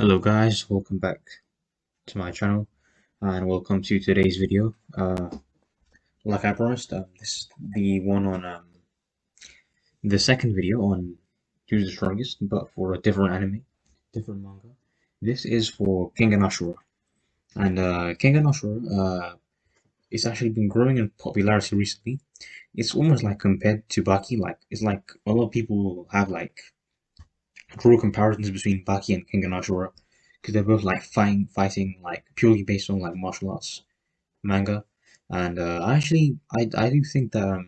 Hello guys, welcome back to my channel and welcome to today's video. Like I promised, this is the one on the second video on Who's the Strongest, but for a different anime, different manga. This is for Kengan Ashura, and Kengan Ashura it's actually been growing in popularity recently. It's almost like compared to Baki, like it's like a lot of people have like draw comparisons between Baki and Kengan Ashura because they're both like fighting like purely based on like martial arts manga, and I do think that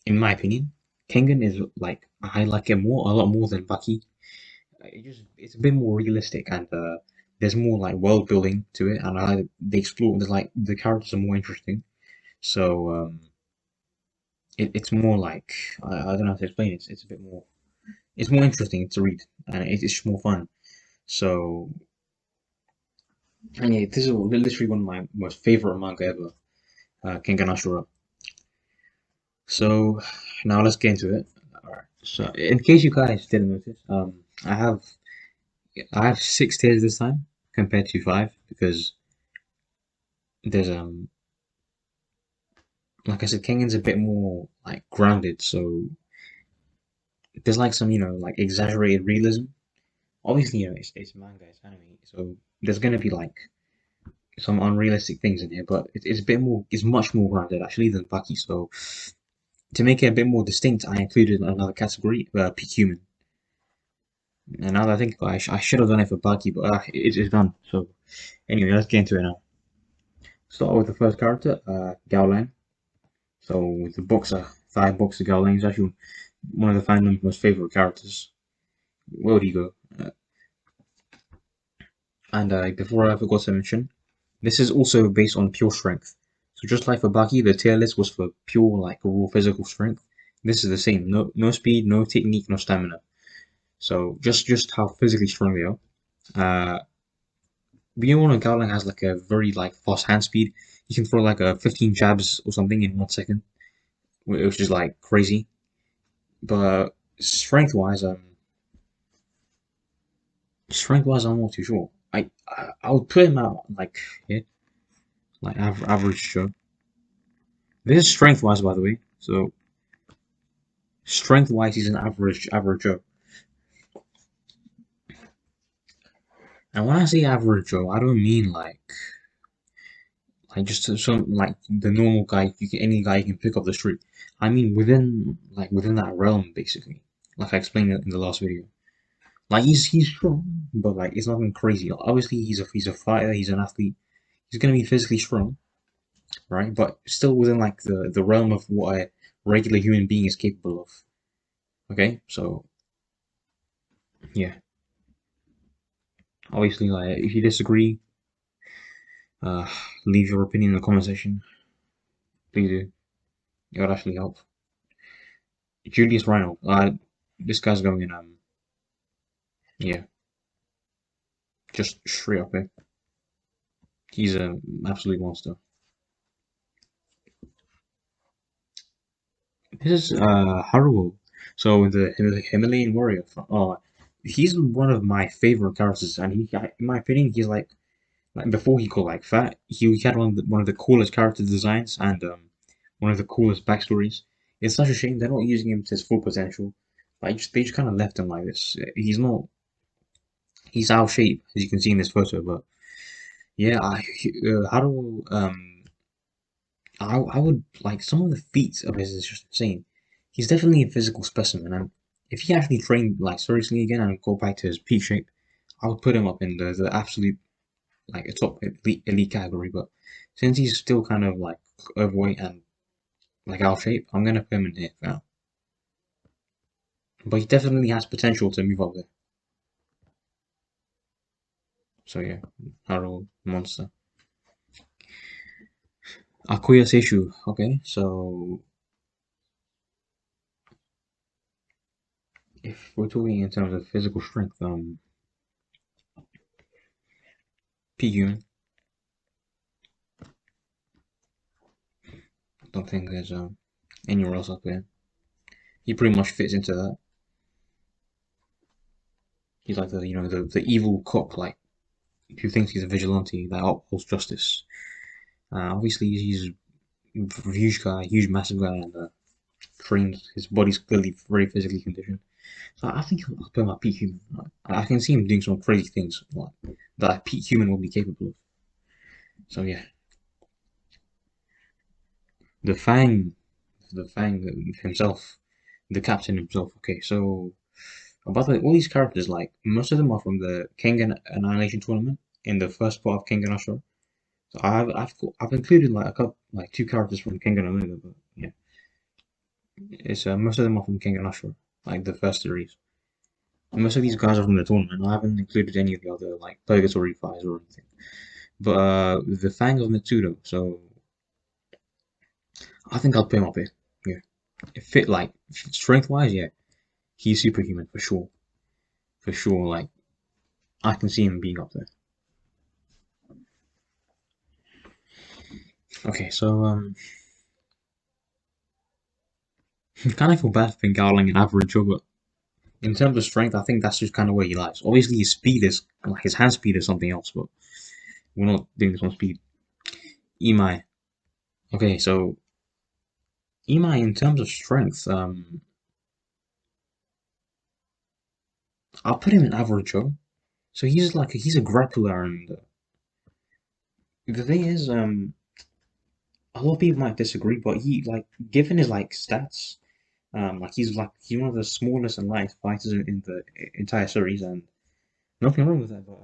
in my opinion, Kengan is like I like it a lot more than Baki. It's a bit more realistic and there's more like world building to it, and they explore the characters are more interesting. So it's more like I don't know how to explain it. It's a bit more it's more interesting to read and it's more fun. So and yeah, this is literally one of my most favorite manga ever, Kengan Ashura. So now let's get into it. Alright. So in case you guys didn't notice, I have six tiers this time compared to five because there's like I said, Kengan's a bit more like grounded, so there's like some like exaggerated realism. Obviously, it's manga, it's anime, so there's gonna be like some unrealistic things in here, but it's a bit more, it's much more grounded actually than Baki. So to make it a bit more distinct, I included another category, peak human. And now that I think about it, I should have done it for Baki, but it's done. So anyway, let's get into it now. Start with the first character, Gao Lang. So the boxer, Thai boxer Gao Lang is actually one of the fandom's most favorite characters. Where would he go? And before I forgot to mention, this is also based on pure strength. So just like for Baki, the tier list was for pure like raw physical strength. This is the same. No speed, no technique, no stamina. So just how physically strong they are. Beyond Gowling has like a very like fast hand speed. You can throw like a 15 jabs or something in 1 second, which is like crazy. But strength wise, I'm not too sure. I would put him out like yeah, like average Joe. This is strength wise, by the way. So strength wise, he's an average Joe. And when I say average Joe, I don't mean like just some like the normal guy, any guy you can pick up the street. I mean within that realm, basically. Like I explained in the last video. Like he's strong, but like it's nothing crazy. Obviously, he's a fighter. He's an athlete. He's gonna be physically strong, right? But still within like the realm of what a regular human being is capable of. Okay, so yeah. Obviously, like if you disagree, uh, leave your opinion in the comment section. Please do. It would actually help. Julius Rhino. This guy's going in. Yeah, just straight up. He's an absolute monster. This is Haruo. So the Himalayan warrior. He's one of my favorite characters, and in my opinion, he's like before he got like fat, he had one of the coolest character designs and one of the coolest backstories. It's such a shame they're not using him to his full potential. They just kind of left him like this. He's out of shape as you can see in this photo, but yeah, Haruo I would like some of the feats of his is just insane. He's definitely a physical specimen, and if he actually trained like seriously again and go back to his peak shape, I would put him up in the absolute like a top elite category. But since he's still kind of like overweight and like out of shape, I'm gonna put him in here for now. But he definitely has potential to move up there. So yeah, Harold Monster. Akuya Seishu. Okay, so if we're talking in terms of physical strength, PU, I don't think there's anywhere else up there. He pretty much fits into that. He's like the evil cop, like who thinks he's a vigilante that upholds justice. Obviously, he's a huge guy, huge massive guy, and trained. His body's clearly very physically conditioned. So I think I'll put him at peak human. I can see him doing some crazy things like that a peak human will be capable of. So yeah, the Fang, the Fang himself, the captain himself. Okay, so about all these characters, like most of them are from the Kengan Annihilation tournament in the first part of Kengan Ashura. So I've included like a couple, like two characters from Kengan Omega, but yeah, it's most of them are from Kengan Ashura, like the first series. Most of these guys are from the tournament. I haven't included any of the other like Purgatory Fives or anything. But the Fang of Mitsudo, so I think I'll put him up here. Yeah, fit like strength wise, yeah, he's superhuman for sure, for sure. Like I can see him being up there. Okay, so kind of feel bad for Garling and average, but in terms of strength, I think that's just kind of where he lies. Obviously, his speed is like his hand speed is something else, but we're not doing this on speed. Imai. Okay, so Imai in terms of strength, I'll put him in average. So he's a grappler, and the thing is, a lot of people might disagree, but he like given his like stats, like he's one of the smallest and lightest fighters in the entire series, and nothing wrong with that. But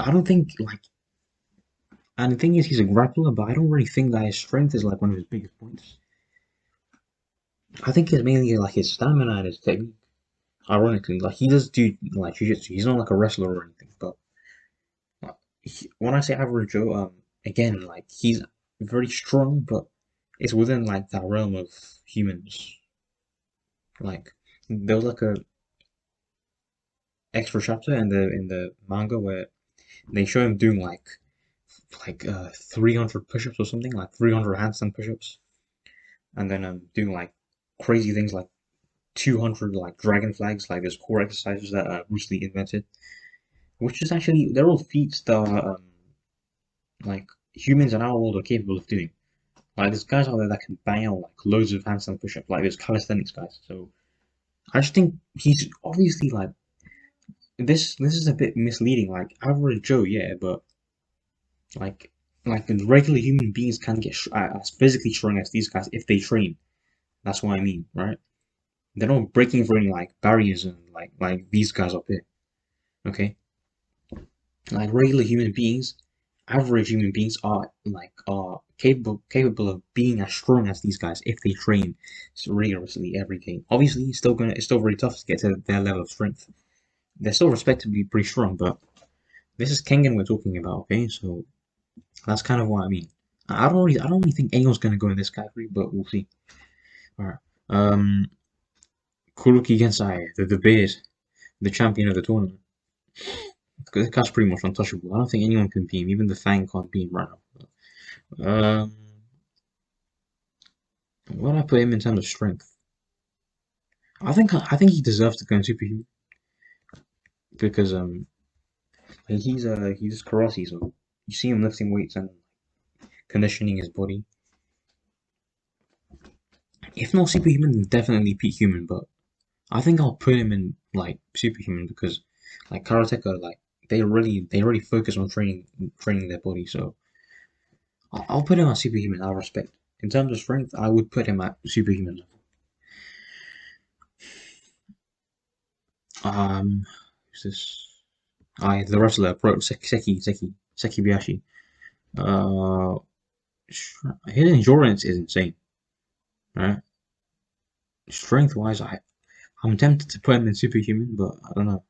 I don't think like, and the thing is, he's a grappler, but I don't really think that his strength is like one of his biggest points. I think it's mainly like his stamina and his technique. Ironically, like he does do like jiu-jitsu. He's not like a wrestler or anything, but when I say average Joe, again, like he's very strong, but it's within like that realm of humans. Like there was like a extra chapter in the manga where they show him doing like 300 push-ups or something, like 300 handstand push-ups, and then doing like crazy things like 200 like dragon flags, like those core exercises that Bruce Lee invented, which is actually they're all feats that are like humans in our world are capable of doing. Like there's guys out there that can bang out like loads of handstand push-ups, like there's calisthenics guys. So I just think he's obviously like this is a bit misleading. Like average Joe, yeah, but like like regular human beings can get as physically strong as these guys if they train. That's what I mean, right? They're not breaking through any like barriers and like these guys up here. Okay, like regular human beings, average human beings are capable of being as strong as these guys if they train rigorously every day. Obviously, it's still very tough to get to their level of strength. They're still respectably pretty strong, but this is Kengan we're talking about, okay? So that's kind of what I mean. I don't really think anyone's gonna go in this category, but we'll see. All right. Um, Kuruki Gensai, the beard, the champion of the tournament. This guy's pretty much untouchable. I don't think anyone can beat him. Even the Fang can't beat him right now. Where do I put him in terms of strength? I think he deserves to go in superhuman because he's karate, so you see him lifting weights and conditioning his body. If not superhuman, then definitely peak human. But I think I'll put him in like superhuman because like karateka, like they really focus on training their body. So I'll put him at superhuman. I respect. In terms of strength, I would put him at superhuman level. Who's this? The wrestler Pro Seki Biashi. Uh, his endurance is insane, right? Strength wise, I'm tempted to put him in superhuman, but I don't know.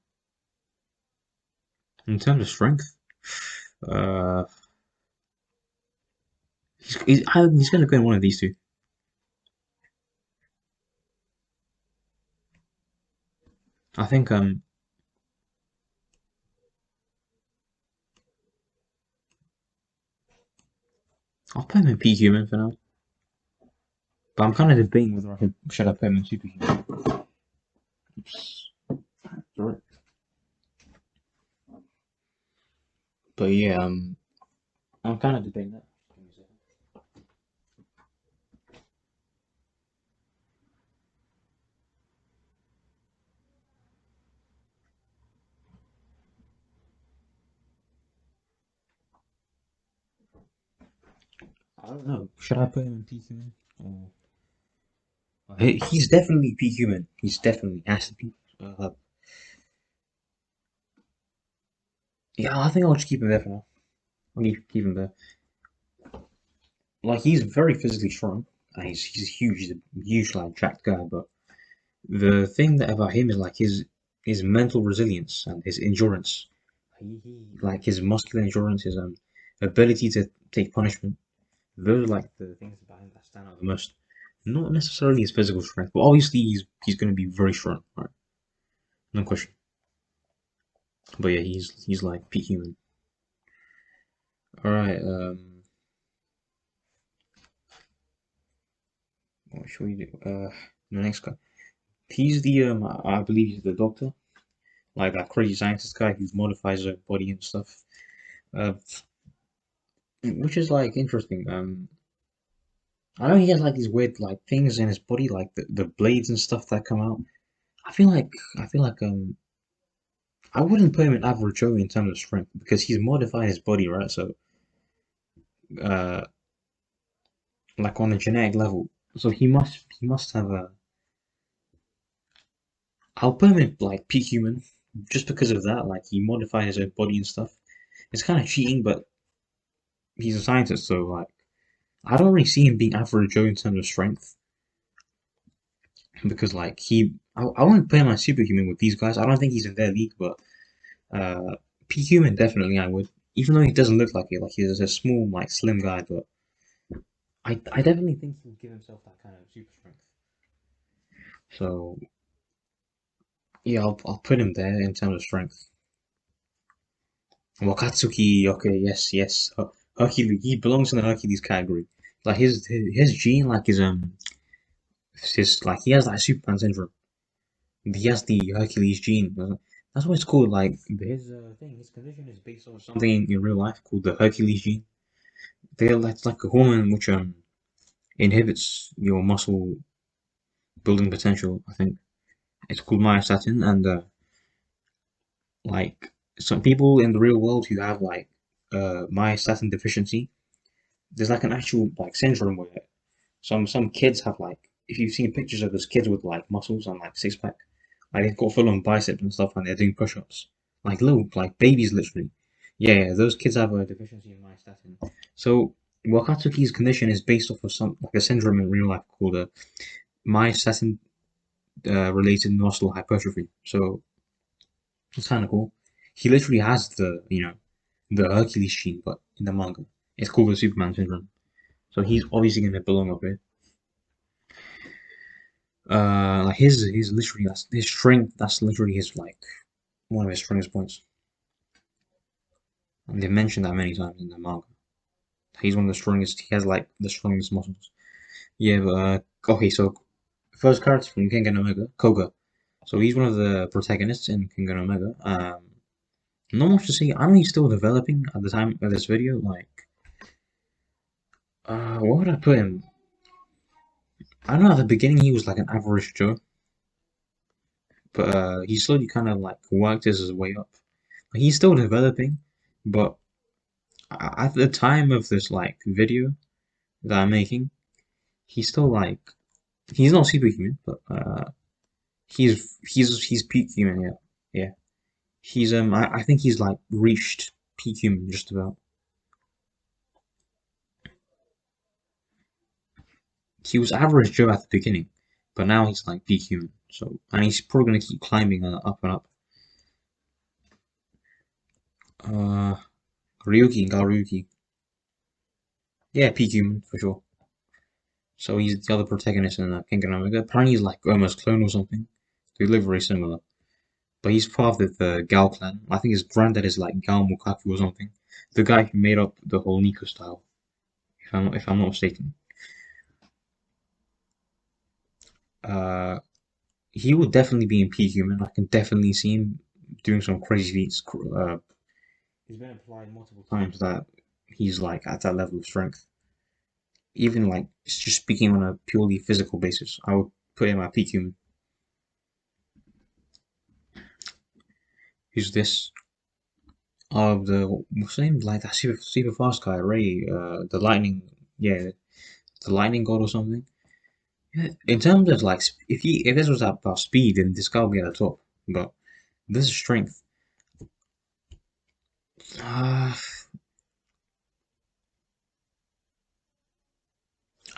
In terms of strength, uh, he's gonna go in one of these two. I think I'll put him in peak human for now. But I'm kind of debating whether should I put him in superhuman. Oops. Sorry. But yeah, I'm kind of debating that. Give me a second. I don't know. Should I put him in peak human? He's definitely peak human. He's definitely has to be. Uh, yeah, I think I'll just keep him there for now. I'll keep him there. Like he's very physically strong. He's huge. He's a huge like jacked guy. But the thing that about him is like his mental resilience and his endurance. He like his muscular endurance, his ability to take punishment. Those are like the things about him that stand out the most. Not necessarily his physical strength, but obviously he's going to be very strong, right? No question. But yeah, he's like peak human. All right. What should we do? The next guy. He's the I believe he's the doctor, like that crazy scientist guy who modifies her body and stuff. Uh, which is like interesting. I know he has like these weird like things in his body, like the blades and stuff that come out. I feel like I wouldn't put him in average Joe in terms of strength because he's modified his body, right? So uh, like on a genetic level, so he must have a. I'll put him in like peak human just because of that. Like he modified his own body and stuff. It's kind of cheating, but he's a scientist, so like I don't really see him being average Joe in terms of strength because like I wouldn't put him as superhuman with these guys. I don't think he's in their league, but peak human definitely I would. Even though he doesn't look like it, like he's a small, like slim guy, but I definitely think he would give himself that kind of super strength. So yeah, I'll put him there in terms of strength. Wakatsuki, okay, yes, yes. Hercules, he belongs in the Hercules category. Like his gene, like his like he has like Superman syndrome. He has the Hercules gene. That's what it's called. Like his condition is based on something in real life called the Hercules gene. That's like a hormone which inhibits your muscle building potential. I think it's called myostatin, and like some people in the real world who have like myostatin deficiency, there's like an actual like syndrome where some kids have like if you've seen pictures of those kids with like muscles and like six pack, like they've got full on biceps and stuff and they're doing push ups. Like little like babies literally. Yeah, yeah, those kids have a deficiency in myostatin. So Wakatsuki's condition is based off of some like a syndrome in real life called a myostatin related muscle hypertrophy. So it's kind of cool. He literally has the Hercules gene, but in the manga, it's called the Superman syndrome. So he's obviously gonna belong up here. Like his literally that's his strength. That's literally his like one of his strongest points. And they've mentioned that many times in the manga. He's one of the strongest. He has like the strongest muscles. Yeah, but okay. So first character from Kengan Omega, Koga. So he's one of the protagonists in Kengan Omega. Not much to say. I know he's still developing at the time of this video. Like, what would I put him? I don't know. At the beginning, he was like an average Joe, but he slowly kind of like worked his way up. He's still developing, but at the time of this like video that I'm making, he's still like he's not superhuman, but he's peak human. Yeah, yeah. He's I think he's like reached peak human just about. He was average Joe at the beginning, but now he's like peak human. So and he's probably gonna keep climbing up and up. Uh, Ryuki, Ryuki. Yeah, peak human for sure. So he's the other protagonist in Kengan Omega. Apparently he's like almost clone or something. They look very similar. But he's part of the Gal clan. I think his granddad is like Gal Mukaku or something. The guy who made up the whole Nico style, if I'm not mistaken. Uh, he would definitely be in peak human. I can definitely see him doing some crazy feats. He's been implied multiple times that he's like at that level of strength. Even like just speaking on a purely physical basis, I would put him at peak human. Who's this? The what's his name? Like that super fast guy, Ray. The lightning. Yeah, the lightning god or something. Yeah. In terms of like, if this was about speed, then this guy would be at the top. But this is strength. Uh,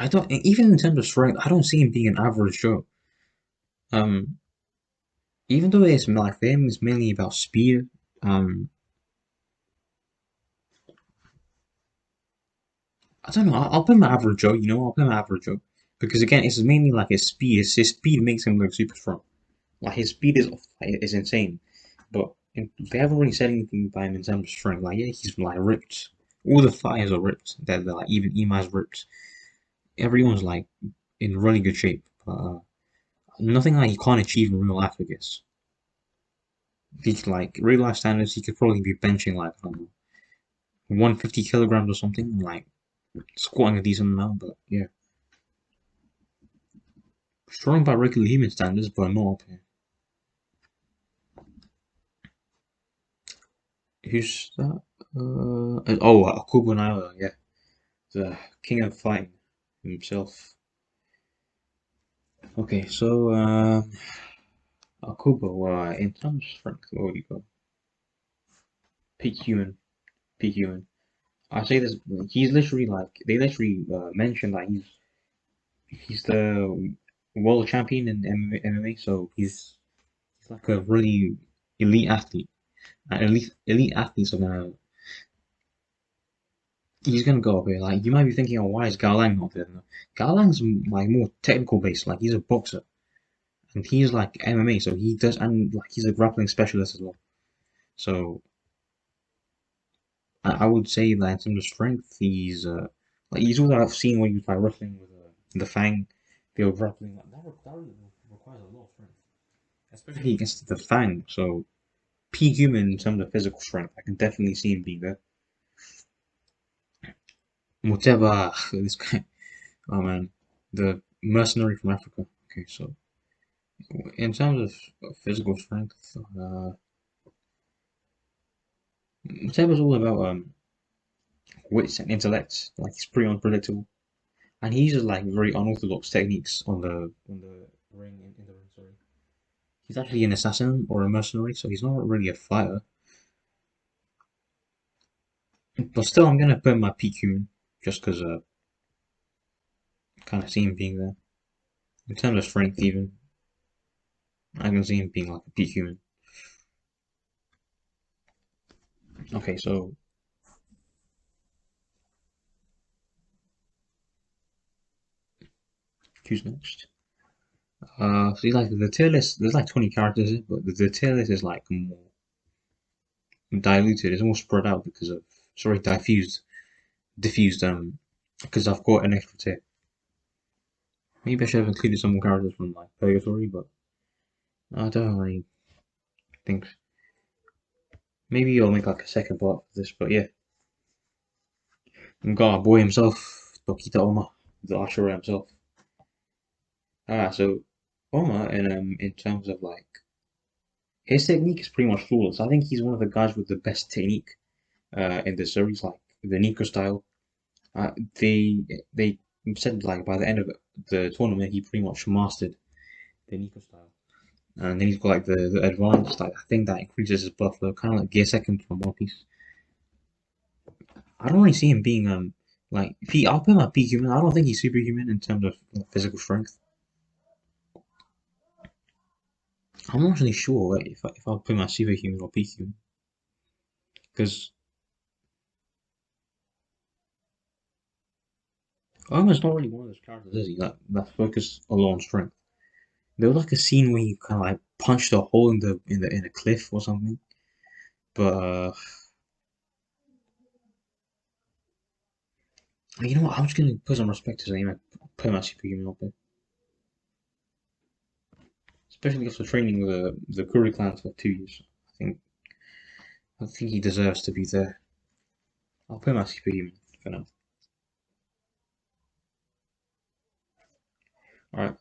I don't. Even in terms of strength, I don't see him being an average Joe. Um, even though it's like for him, it's mainly about speed. Um, I don't know. I'll put him at average Joe. You know, I'll put him at average Joe because again, it's mainly like his speed. His speed makes him look super strong. Like his speed is insane, but they haven't really said anything about him in terms of strength. Like yeah, he's like ripped. All the fighters are ripped. They're like even Emai's ripped. Everyone's like in really good shape. But nothing like he can't achieve in real life. I guess. He could, like real life standards, he could probably be benching like I don't know, 150 kilograms or something, like squatting a decent amount. But yeah, strong by regular human standards, but not up here. Who's that? Akubo Naila, yeah, the king of fighting himself. Okay, so Akubo, in terms of strength, what would you go? Peak human, peak human. I say this, he's literally like they literally mentioned that he's the world champion in MMA, so he's like a really elite athlete. Elite athletes are gonna he's gonna go up here. Like you might be thinking, oh, why is Galang not there? No. Galang's like more technical based. Like he's a boxer and he's like MMA, so he does and like he's a grappling specialist as well. So I would say that in terms of strength, he's like he's all I've seen when he was like wrestling with the Fang. They were grappling. That requires a lot of strength, especially against the Fang. So peak human in terms of physical strength, I can definitely see him being there. Muteba, this guy, oh man, the mercenary from Africa. Okay, so in terms of physical strength, Muteba's all about wits and intellect. Like he's pretty unpredictable, and he uses like very unorthodox techniques on the ring in the ring. Sorry, he's actually an assassin or a mercenary, so he's not really a fighter. But still, I'm gonna put him my peak human just because kind of see him being there in terms of strength. Even I can see him being like a peak human. Okay, so who's next? So like the tier list, there's like 20 characters, but the tier list is like more diluted. It's more spread out because of sorry, diffused. Because I've got an extra tier. Maybe I should have included some more characters from like Purgatory, but I don't really think. Maybe I'll make like a second part of this, but yeah, and got our boy himself, Tokita Oma, the Ashura himself. So Oma, in terms of like his technique is pretty much flawless. I think he's one of the guys with the best technique in the series, like the Nico style. Uh, they they said like by the end of the tournament, he pretty much mastered the Nico style, and then he's got like the advanced like I think that increases his buff level, kind of like Gear Second from One Piece. I don't really see him being like I'll put him at peak human. I don't think he's superhuman in terms of physical strength. I'm not really sure if I'll put him at superhuman or peak human because Oma's not really one of those characters, is he? That focus a lot on strength. There was like a scene where he kind of like punched a hole in a cliff or something. But you know what? I'm just gonna put some respect to his name and put him at superhuman up there, especially after training with the Kuri clans for 2 years. I think I think he deserves to be there. I'll put him as superhuman for now. Alright,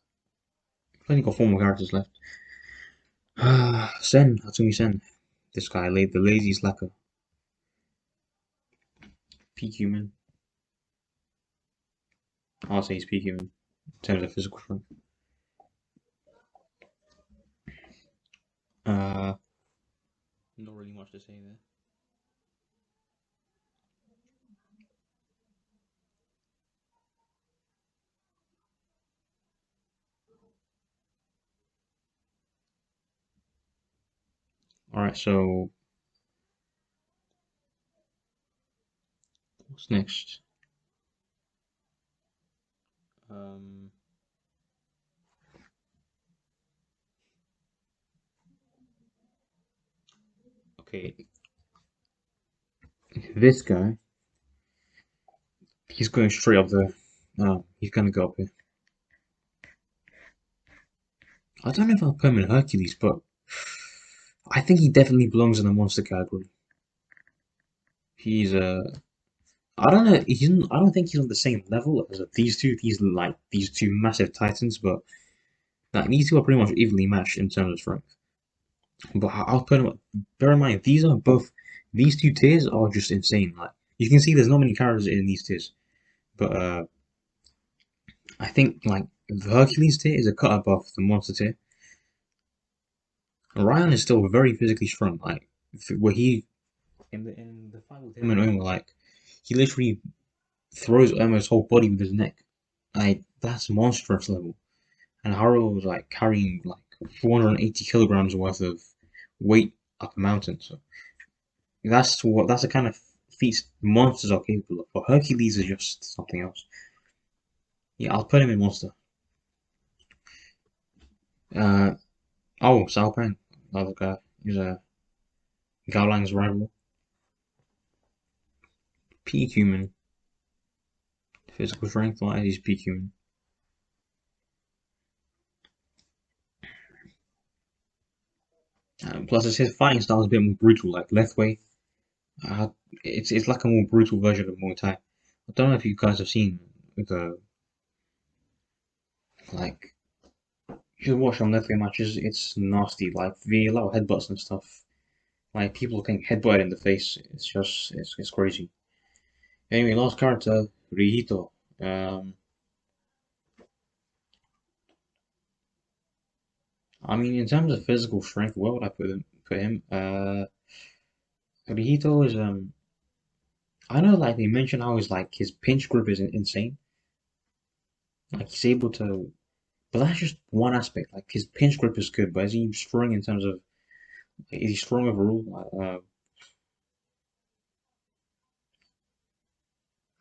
I've only got 4 more characters left. Sen, Hatsumi Sen. This guy, the lazy slacker. Peak human. I'll say he's peak human in terms of physical strength. Uh, Not really much to say there. Alright, so what's next? Um, okay, this guy, he's going straight up there. He's gonna go up here. I don't know if I'll put him in Hercules, but I think he definitely belongs in the monster category. He's I don't know. I don't think he's on the same level as these two. These two massive titans, but like these two are pretty much evenly matched in terms of strength. But I'll put him. Bear in mind, these two tiers are just insane. Like you can see, there's not many characters in these tiers, but I think like the Hercules tier is a cut above the monster tier. Ryan is still very physically strong. Like where he in the fight with him and Oma, like he literally throws Oma's whole body with his neck. Like that's monstrous level. And Haruo was like carrying like 480 kilograms worth of weight up a mountain. So that's the kind of feats monsters are capable of. But Hercules is just something else. Yeah, I'll put him in monster. Uh oh, Sao Pang, another guy. He's a Gaolang's rival. Peak human. Physical strength wise, he's peak human. Plus, his fighting style is a bit more brutal, like left way. Uh, it's like a more brutal version of Muay Thai. I don't know if you guys have seen the like you should watch some Netflix matches. It's nasty. Like they allow headbutts and stuff. Like people can headbutt in the face. It's just it's crazy. Anyway, last character Rihito. Um, I mean, in terms of physical strength, where would I put him? Rihito is I know like they mentioned how his pinch grip is insane. Like he's able to, but that's just one aspect. Like his pinch grip is good, but is he strong in terms of is he strong overall?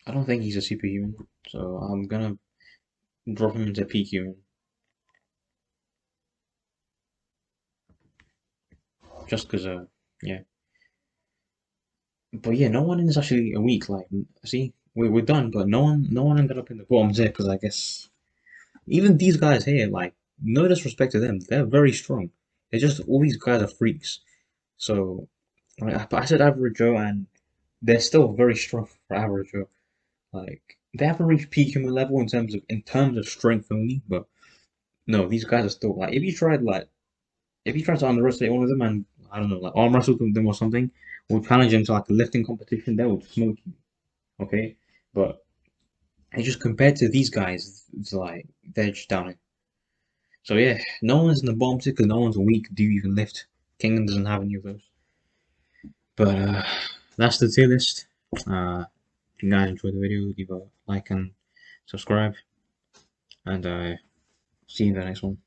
I don't think he's a superhuman, so I'm gonna drop him into peak human just because yeah. But yeah, no one is actually a weak. Like see, we're done, but no one ended up in the bottom tier because I guess even these guys here, like no disrespect to them, they're very strong. They're just all these guys are freaks. So like, I said average Joe, and they're still very strong for average Joe. Like they haven't reached peak human level in terms of strength only, but no, these guys are still like if you tried to underestimate one of them and I don't know, like arm wrestle them or something, or challenge them to like a lifting competition, they would smoke you. Okay, but it's just compared to these guys, it's like they're just down it. So yeah, no one's in the bottom tier because no one's weak. Do you even lift? Kengan doesn't have any of those. But that's the tier list. If you guys enjoyed the video, leave a like and subscribe, and see you in the next one.